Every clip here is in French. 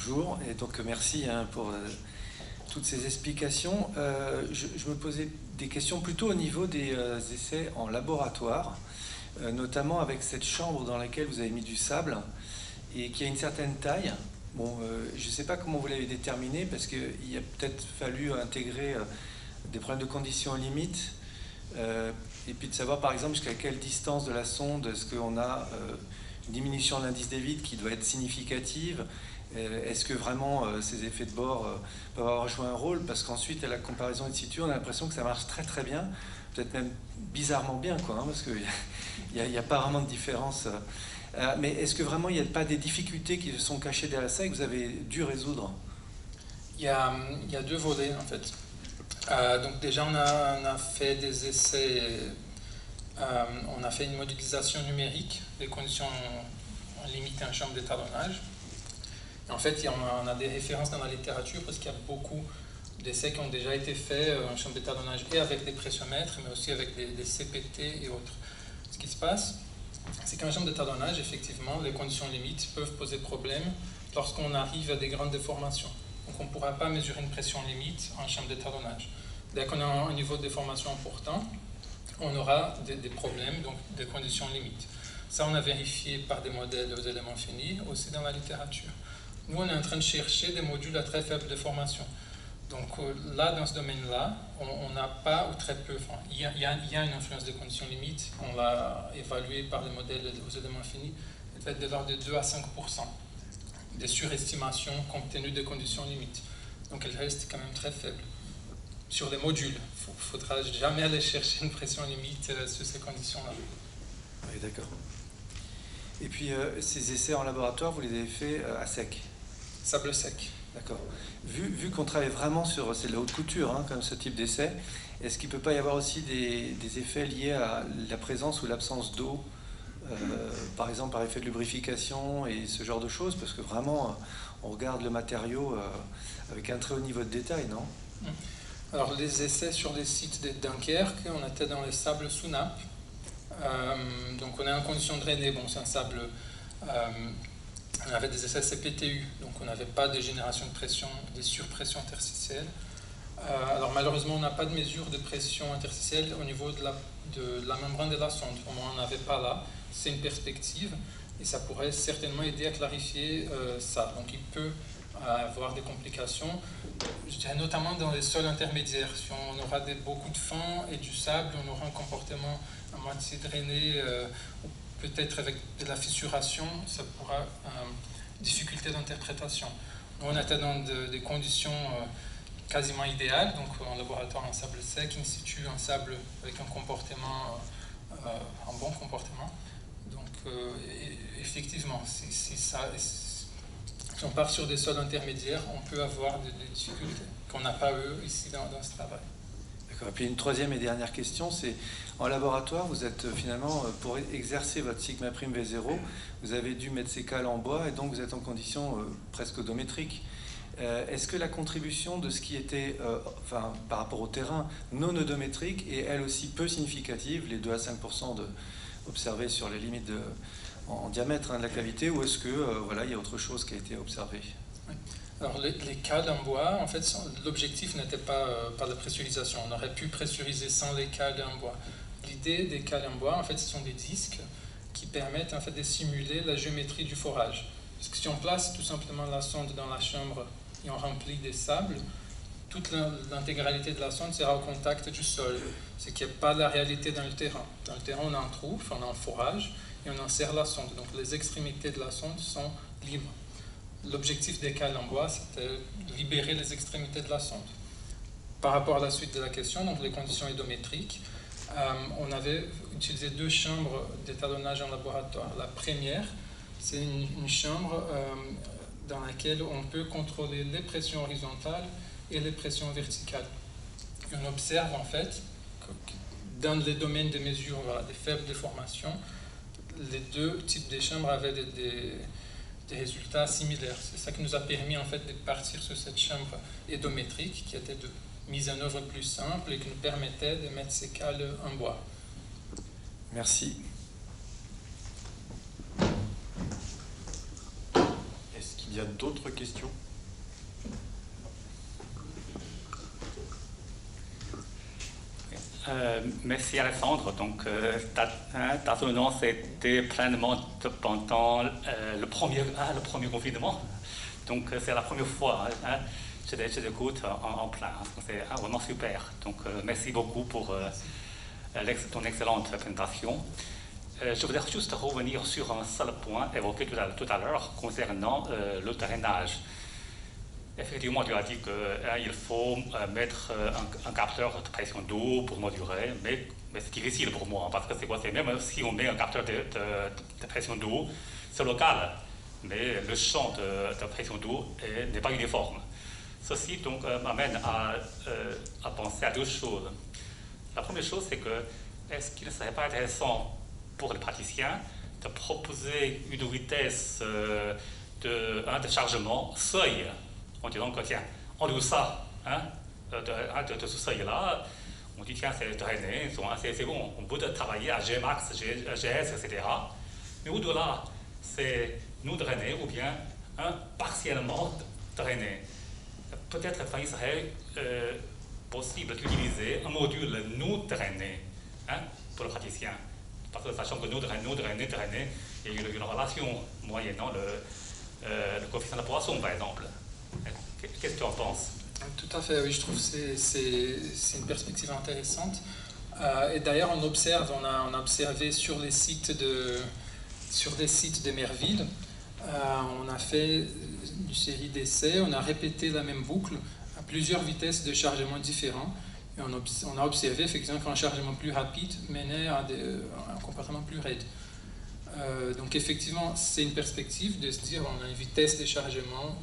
Bonjour, et donc merci pour toutes ces explications. Je me posais des questions plutôt au niveau des essais en laboratoire, notamment avec cette chambre dans laquelle vous avez mis du sable et qui a une certaine taille. Bon, je ne sais pas comment vous l'avez déterminé, parce qu'il a peut-être fallu intégrer des problèmes de conditions limites, et puis de savoir par exemple jusqu'à quelle distance de la sonde est-ce qu'on a une diminution de l'indice des vides qui doit être significative. Est-ce que vraiment ces effets de bord peuvent avoir joué un rôle? Parce qu'ensuite, à la comparaison in situ, on a l'impression que ça marche très très bien, peut-être même bizarrement bien, quoi, hein, parce qu'il n'y a pas vraiment de différence. Mais est-ce que vraiment il n'y a pas des difficultés qui se sont cachées derrière ça et que vous avez dû résoudre? Il y a deux volets en fait. Donc déjà on a fait des essais, on a fait une modélisation numérique des conditions limitées en chambre d'étalonnage. En fait, on a des références dans la littérature parce qu'il y a beaucoup d'essais qui ont déjà été faits en chambre d'étalonnage et avec des pressiomètres, mais aussi avec des CPT et autres. Ce qui se passe, c'est qu'en chambre d'étalonnage, effectivement, les conditions limites peuvent poser problème lorsqu'on arrive à des grandes déformations. Donc on ne pourra pas mesurer une pression limite en chambre d'étalonnage. Dès qu'on a un niveau de déformation important, on aura des problèmes, donc des conditions limites. Ça, on a vérifié par des modèles aux éléments finis, aussi dans la littérature. Nous, on est en train de chercher des modules à très faible déformation. Donc là, dans ce domaine-là, on n'a pas ou très peu, enfin, il y a une influence des conditions limites, on l'a évalué par les modèles aux éléments finis, elle va être de l'ordre de 2 à 5% des surestimations compte tenu des conditions limites. Donc elle reste quand même très faible. Sur les modules, il ne faudra jamais aller chercher une pression limite sur ces conditions-là. Oui, d'accord. Et puis ces essais en laboratoire, vous les avez faits à sec? Sable sec. D'accord. Vu qu'on travaille vraiment sur, c'est de la haute couture, hein, comme ce type d'essai, est-ce qu'il ne peut pas y avoir aussi des effets liés à la présence ou l'absence d'eau, par exemple par effet de lubrification et ce genre de choses? Parce que vraiment, on regarde le matériau avec un très haut niveau de détail, non? Alors les essais sur les sites de Dunkerque, on était dans les sables sous nappe. Donc on est en condition drainée, bon c'est un sable... on avait des essais CPTU, donc on n'avait pas de génération de pression, des surpressions interstitielles. Alors malheureusement, on n'a pas de mesure de pression interstitielle au niveau de la membrane de la sonde. On n'en avait pas là. C'est une perspective et ça pourrait certainement aider à clarifier ça. Donc il peut avoir des complications, je dirais notamment dans les sols intermédiaires. Si on aura beaucoup de fond et du sable, on aura un comportement à moitié drainé, peut-être avec de la fissuration, ça pourra difficulté d'interprétation. Nous, on était dans des conditions quasiment idéales, donc en laboratoire en sable sec, in situ en sable avec un comportement, un bon comportement. Donc effectivement, si on part sur des sols intermédiaires, on peut avoir des difficultés qu'on n'a pas eu ici dans ce travail. D'accord. Et puis une troisième et dernière question, c'est en laboratoire, vous êtes finalement, pour exercer votre sigma prime V0, vous avez dû mettre ces cales en bois et donc vous êtes en condition presque odométrique. Est-ce que la contribution de ce qui était, par rapport au terrain, non odométrique est elle aussi peu significative, les 2 à 5% observés sur les limites en diamètre de la cavité, ou est-ce que il y a autre chose qui a été observé? Oui. Alors les cales en bois, en fait, l'objectif n'était pas par la pressurisation. On aurait pu pressuriser sans les cales en bois. L'idée des cales en bois, en fait, ce sont des disques qui permettent en fait de simuler la géométrie du forage. Parce que si on place tout simplement la sonde dans la chambre et on remplit des sables, toute l'intégralité de la sonde sera au contact du sol. Ce qui n'est pas la réalité dans le terrain. Dans le terrain, on a un trou, on a un forage et on insère la sonde. Donc les extrémités de la sonde sont libres. L'objectif des cales en bois, c'était de libérer les extrémités de la sonde. Par rapport à la suite de la question, donc les conditions odométriques, on avait utilisé 2 chambres d'étalonnage en laboratoire. La première, c'est une chambre dans laquelle on peut contrôler les pressions horizontales et les pressions verticales. Et on observe en fait que dans les domaines de mesure des faibles déformations, les 2 types de chambres avaient des résultats similaires. C'est ça qui nous a permis en fait de partir sur cette chambre odométrique qui était de mise en œuvre plus simple et qui nous permettait de mettre ces cales en bois. Merci. Est-ce qu'il Il y a d'autres questions? Merci Alexandre. Donc, ta soutenance était pleinement pendant le premier confinement. Donc, c'est la première fois. Je t'écoute en plein. C'est vraiment super. Donc, merci beaucoup pour ton excellente présentation. Je voudrais juste revenir sur un seul point évoqué tout à l'heure concernant le drainage. Effectivement, tu as dit qu'il faut mettre un capteur de pression d'eau pour moduler, mais c'est difficile pour moi, parce que c'est quoi? C'est même si on met un capteur de pression d'eau, c'est local, mais le champ de pression d'eau n'est pas uniforme. Ceci donc m'amène à penser à deux choses. La première chose, c'est que est-ce qu'il ne serait pas intéressant pour les praticiens de proposer une vitesse de chargement seuil, en disant que tiens, en dessous ça, de ce seuil-là, on dit tiens, c'est drainé, c'est bon, on peut travailler à Gmax, GS, etc. Mais au-delà, c'est nous drainer ou bien partiellement drainer. Peut-être qu'il serait possible d'utiliser un module nous drainé pour le praticien. Parce que sachant que nous drainer, il y a une relation moyennant le coefficient de poisson, par exemple. Qu'est-ce que tu en penses? Tout à fait, oui, je trouve que c'est une perspective intéressante. Et d'ailleurs, on a observé sur des sites d'Emerville, on a fait une série d'essais, on a répété la même boucle à plusieurs vitesses de chargement différents. Et on a observé effectivement qu'un chargement plus rapide menait à un comportement plus raide. Donc effectivement, c'est une perspective de se dire on a une vitesse de chargement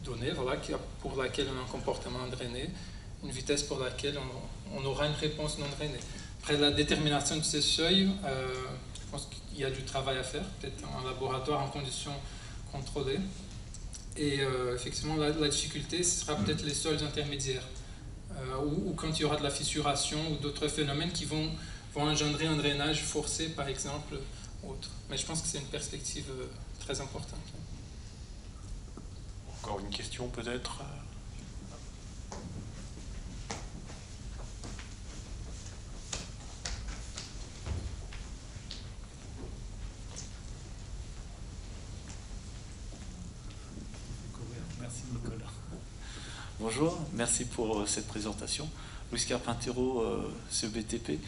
donnée, voilà, pour laquelle on a un comportement drainé, une vitesse pour laquelle on aura une réponse non drainée. Après la détermination de ces seuils, je pense qu'il y a du travail à faire, peut-être en laboratoire, en conditions contrôlées. Et effectivement, la difficulté, ce sera peut-être les sols intermédiaires, ou quand il y aura de la fissuration ou d'autres phénomènes qui vont engendrer un drainage forcé, par exemple, autre. Mais je pense que c'est une perspective très importante. Encore une question peut-être? Merci Nicolas. Bonjour, merci pour cette présentation. Luis Carpintero, CEBTP.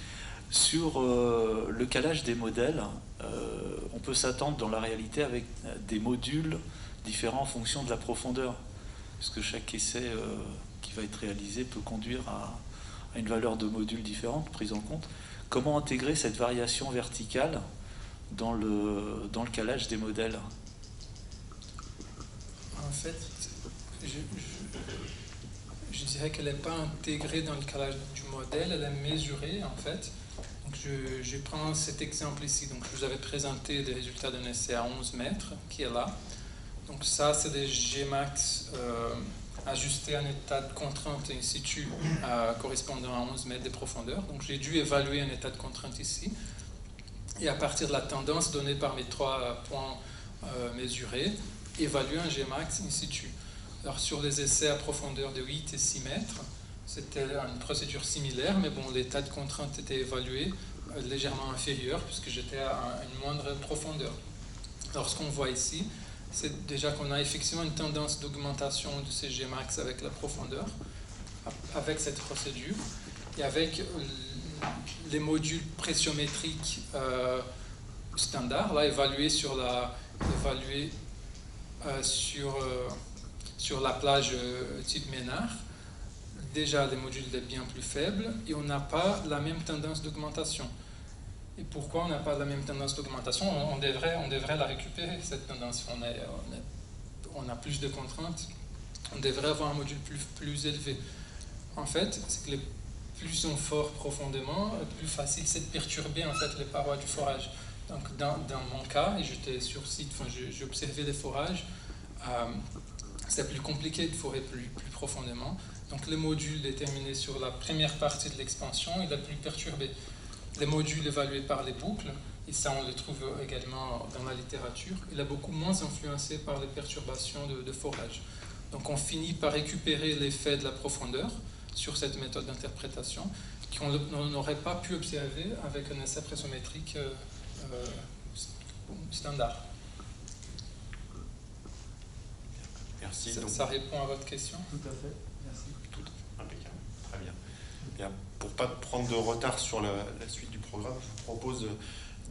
Sur le calage des modèles, on peut s'attendre dans la réalité avec des modules différents en fonction de la profondeur, puisque chaque essai qui va être réalisé peut conduire à une valeur de module différente prise en compte. Comment intégrer cette variation verticale dans le calage des modèles? En fait, je dirais qu'elle n'est pas intégrée dans le calage du modèle, elle est mesurée en fait. Donc je prends cet exemple ici. Donc je vous avais présenté des résultats d'un essai à 11 mètres qui est là. Donc ça, c'est des Gmax ajustés à un état de contrainte in situ correspondant à 11 mètres de profondeur. Donc j'ai dû évaluer un état de contrainte ici. Et à partir de la tendance donnée par mes 3 points mesurés, évaluer un Gmax in situ. Alors sur des essais à profondeur de 8 et 6 mètres, c'était une procédure similaire, mais bon, l'état de contrainte était évalué légèrement inférieur puisque j'étais à une moindre profondeur. Alors ce qu'on voit ici, c'est déjà qu'on a effectivement une tendance d'augmentation de ces Gmax avec la profondeur, avec cette procédure, et avec les modules pressiométriques standards, là évalués sur la plage type Ménard. Déjà, les modules étaient bien plus faibles et on n'a pas la même tendance d'augmentation. Et pourquoi on n'a pas la même tendance d'augmentation? On devrait la récupérer, cette tendance. On a plus de contraintes. On devrait avoir un module plus élevé. En fait, c'est que plus ils sont forts profondément, plus facile c'est de perturber en fait, les parois du forage. Donc, dans mon cas, et j'étais sur site, j'ai observé les forages, c'était plus compliqué de forer plus profondément. Donc, les modules déterminés sur la première partie de l'expansion, il a plus perturbé. Les modules évalués par les boucles, et ça on le trouve également dans la littérature, il est beaucoup moins influencé par les perturbations de forage. Donc on finit par récupérer l'effet de la profondeur sur cette méthode d'interprétation qu'on n'aurait pas pu observer avec un essai pressométrique standard. Merci. Ça répond à votre question? Tout à fait, merci. Tout impeccable. Très bien. Bien. Pour ne pas prendre de retard sur la suite du programme, je vous propose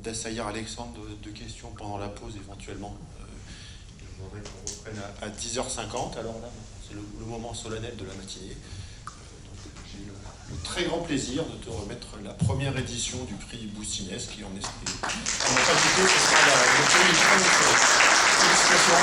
d'assaillir Alexandre de questions pendant la pause éventuellement. Je voudrais qu'on reprenne à 10h50. Alors là, c'est le moment solennel de la matinée. J'ai le très grand plaisir de te remettre la première édition du prix Boussinès qui en est. On n'a pas quitté, ce sera le premier point. Félicitations.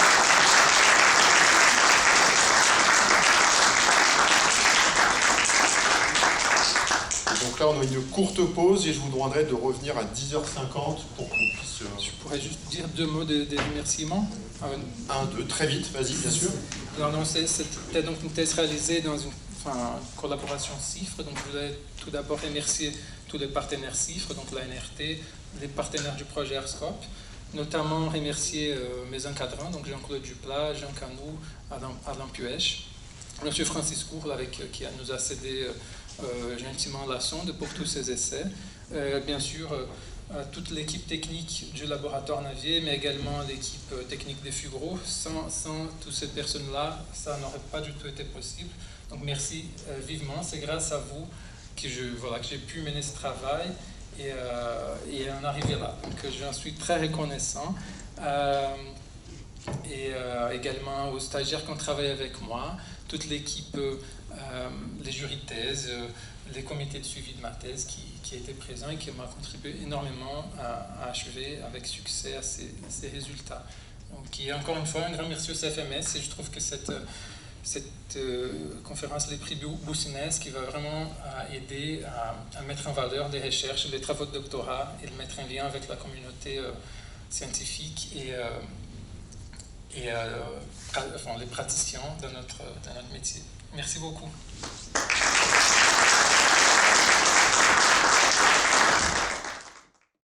Donc là, on a une courte pause et je vous demanderai de revenir à 10h50 pour qu'on puisse... Je pourrais juste dire 2 mots des remerciements. 1, 2, très vite, vas-y, bien sûr. Alors, c'était donc une thèse réalisée dans une collaboration CIFRE. Donc, je voudrais tout d'abord remercier tous les partenaires CIFRE, donc la NRT, les partenaires du projet ARSCOP, notamment remercier mes encadrants, donc Jean-Claude Duplat, Jean Canou, Alain Puech, M. Francis Courle, qui nous a cédé gentiment la sonde pour tous ces essais. Bien sûr, toute l'équipe technique du laboratoire Navier, mais également l'équipe technique des Fugro. Sans toutes ces personnes-là, ça n'aurait pas du tout été possible. Donc merci vivement, c'est grâce à vous que j'ai pu mener ce travail et en arriver là. Donc j'en suis très reconnaissant. Et également aux stagiaires qui ont travaillé avec moi, toute l'équipe, les jurys de thèse, les comités de suivi de ma thèse qui étaient présents et qui m'ont contribué énormément à achever avec succès à ces résultats. Donc, encore une fois, un grand merci au CFMS et je trouve que cette conférence, les prix Boussinès, qui va vraiment aider à mettre en valeur des recherches, des travaux de doctorat et le mettre en lien avec la communauté scientifique et les praticiens de notre métier. Merci beaucoup.